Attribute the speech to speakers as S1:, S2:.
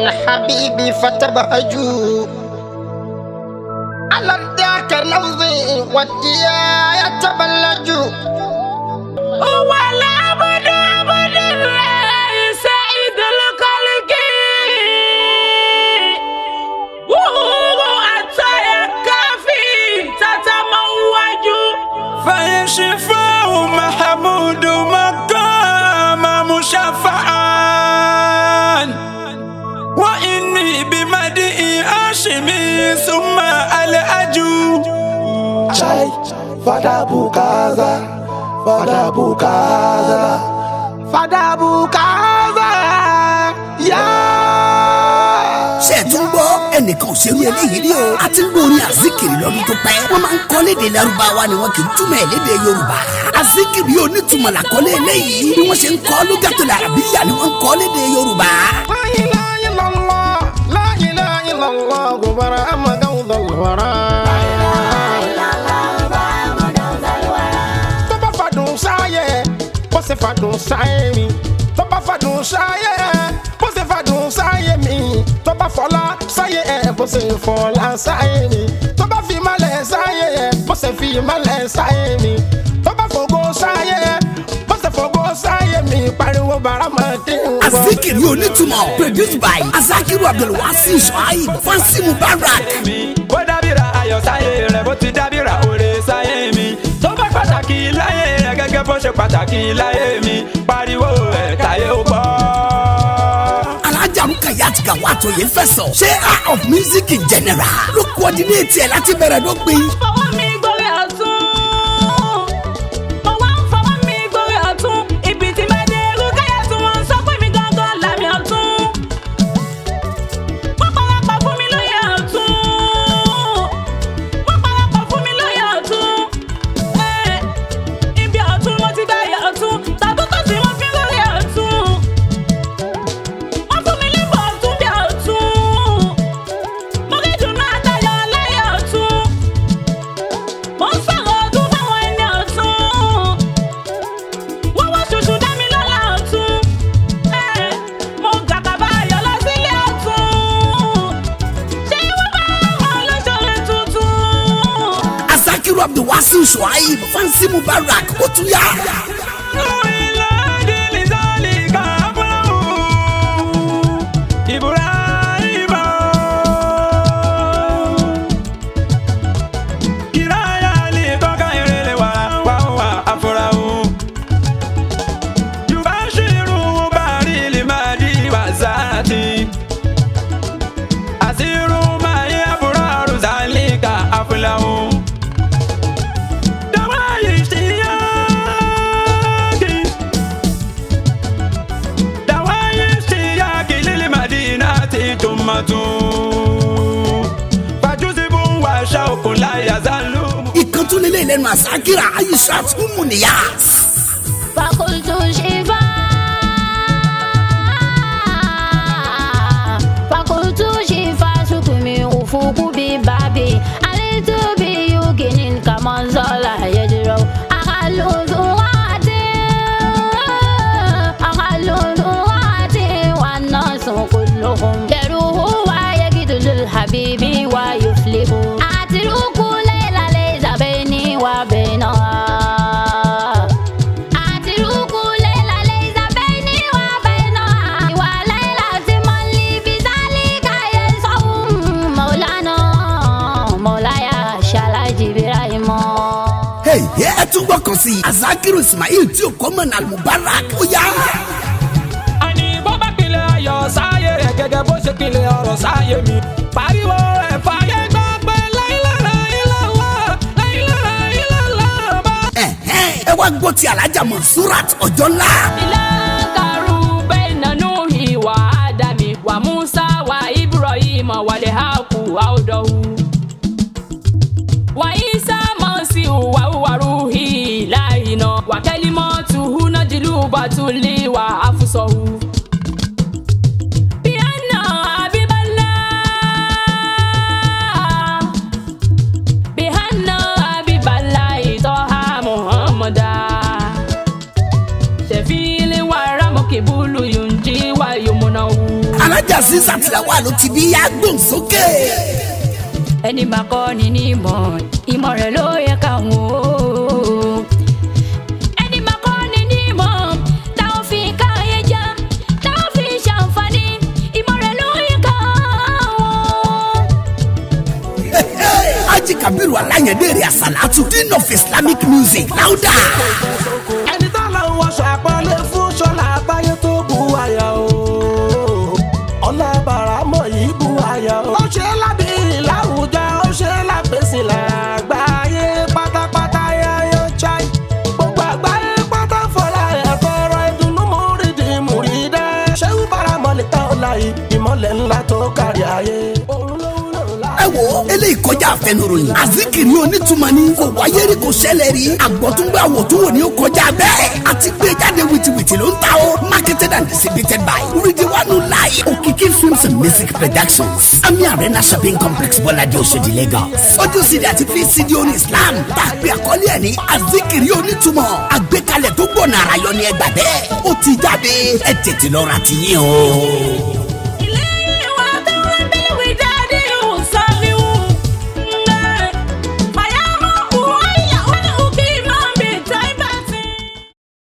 S1: من حبيبي فتبهجوا على ذاك لفظي والديا يتبلجوا
S2: هو العبد عبد الله سعيد الخلق وهو أتى يكفي تتموج
S3: فيشفاه محمود مقام مشفعا وإني بمدئ هاشمي ثم الأجو
S4: Chai, Fada Bukaza, Fada Bukaza, Fada Bukaza,
S5: ṣé ẹ tún gbọ́ ẹnìkan ò ṣerú eléyìí rí o a ti ń gbọ́ orin azikiri lọ́dún tó pẹ́ wọ́n máa ń kọ́ lédè Lárúbáwá ni wọ́n kì í túmọ̀ ẹ̀ lédè Yorùbá azikiri onítùmọ̀ làkọ́lé eléyìí bí wọ́n ṣe ń kọ́ lughatul arabiyya ni wọ́n ń kọ́ lédè Yorùbá.
S1: لا إله إلا الله لا إله إلا الله برام قوض الورى طبا فادون سايه بس فادون سايمي طبا فادون سايه بس فادون سايمي طبا فلا سايه بس فلا سايمي طبا في مال سايه بس في مال سايمي طبا فوغو سايه بس فوغو سايمي pariwo baramade
S5: azikiri onítùmọ̀ produced by Azakiru Abdulwasi Shuaib Fancy Mubarak.
S3: bó dábìrà ayọ̀ sáyé rẹ̀ bó ti dábìrà òre sáyé mi tó bá pàtàkì láyé rẹ̀ gẹ́gẹ́ bó ṣe pàtàkì láyé mi pariwo ẹ̀ káyé ó gbọ́.
S5: Alhaja Rukayat Gawat Oyefeso ṣé art of music in general ló coordinate ẹ̀ láti bẹ̀rẹ̀ dópin.
S2: fọwọ́ mi gbórí ọ̀tún mo wá ń fọwọ́ mi gbórí ọ̀tún ibi tí bá dé Rúkáyà tí wọ́n ń sọ pé mi gangan làmì ọ̀tún wọ́n parapọ̀ fún mi lóye ọ̀tún wọ́n parapọ̀ fún mi lóye ọ̀tún ibi ọ̀tún mo ti dáyà ọ̀tún tàbí tó sì wọ́n fi lórí ọ̀tún wọ́n fún mi níbo ọ̀tún bí ọ̀tún mo rí dùnú àtayọ̀ lẹ́yìn ọ̀tún mo ń sọ̀rọ̀ ọdún fáwọn ẹni ọ̀tún wọ́n wọ́n ṣoṣù dá mi lọ́la ọ̀tún mo gàkàbà ayọ̀ lọ sílé ọ̀tún ṣé wọ́n bá wọn lóṣòro tuntun.
S5: Azakiru Abdulwasi Shuaib Fancy Mubarak ó tún yá. ìkan tún lélẹ̀ lẹ́nu Azakira Aishat Umuniyas.
S2: فقلت شفا سكمي أفوق ببابي عليت بيوكن كما زال يجرو أخل ذواتي والناس كلهم يروه ويجد الحبيب ويفلح أترك ليلة ليس بيني وبينها
S5: ẹ tún gbọ́kàn sí Azakiru Ismail tí ò kọ́ mọ̀nà Mubarak ó yá.
S3: àní bó bá pilẹ̀ ayọ̀ sáyé rẹ̀ gẹ́gẹ́ bó ṣe pilẹ̀ ọ̀rọ̀ sáyé mi pariwo ẹ̀ fàyè gbọ́ pé láìlára ìlàlá láìlára ìlàlá bá.
S5: ẹ wá gbọ́ ti Alhaja Monsurat Ọjọ́lá.
S2: ilá karu bẹ́ẹ̀nà Nuhi wà Ádámì wà Musa wà Ibrahim wà lẹ́hàkù àwùdọ̀hù wà Isa mọ̀ọ́sì wà wàrúhì láìnà wà kẹ́límọ́tù húnájìlú bàtúlì wà áfúsọ̀hù.
S5: alájà sísà tìlẹ̀wá ló ti bí agbóhùn sókè.
S2: ẹni máa kọ́ ni ní ìmọ̀ rẹ̀ ló yẹ káwọn o. ẹni máa kọ́ ni ní ìmọ̀ táwọn fi káyé já táwọn fi ṣàǹfààní ìmọ̀ rẹ̀ ló yẹ káwọn.
S5: Haji Kabiru Alayandere Asalatu, Dean of Islamic Music, láwùdà.
S4: ẹni tó lọ wọ ṣàpọ̀lẹ̀ fún ṣọlá àgbáyé tó bu àyà o. ọ̀nà bàrámọ̀ yìí bu àyà o. ó ṣe lábí láwùjọ ó ṣe lápèsè lágbàáyé pátápátá yáyọ chai. gbogbo àgbáyé pátá fọlá ẹ̀kọ́rọ̀ ìdùnnú múrídẹ́. ṣé wú bàrámọ̀ lè tán ọ̀la yìí ìmọ̀lẹ̀ ńlá tó kárí ayé.
S5: ẹ wo eléyìí kọjá àfẹnuròyìn azikiri onítùmọ̀ ni kò wáyé rí kò ṣẹlẹ̀ rí àgbọ̀túngbà àwòtúnwò ni ó kọjá bẹ́ẹ̀ àti gbé jáde wìtìwìtì ló ń ta o marketed and distributed by Ridwan Lai Okiki Films and Music Productions Ami Arena Shopping Complex Bọ́ládé Òṣòdì Lagos audio CD àti VCD oní Islam tàbí àkọlé ẹ̀ ní azikiri onítùmọ̀ àgbékalẹ̀ tó gbọ̀nà àràyọ ni ẹ gbà bẹ́ẹ̀ ó ti jáde ẹ tètè lọ ra tiyín o.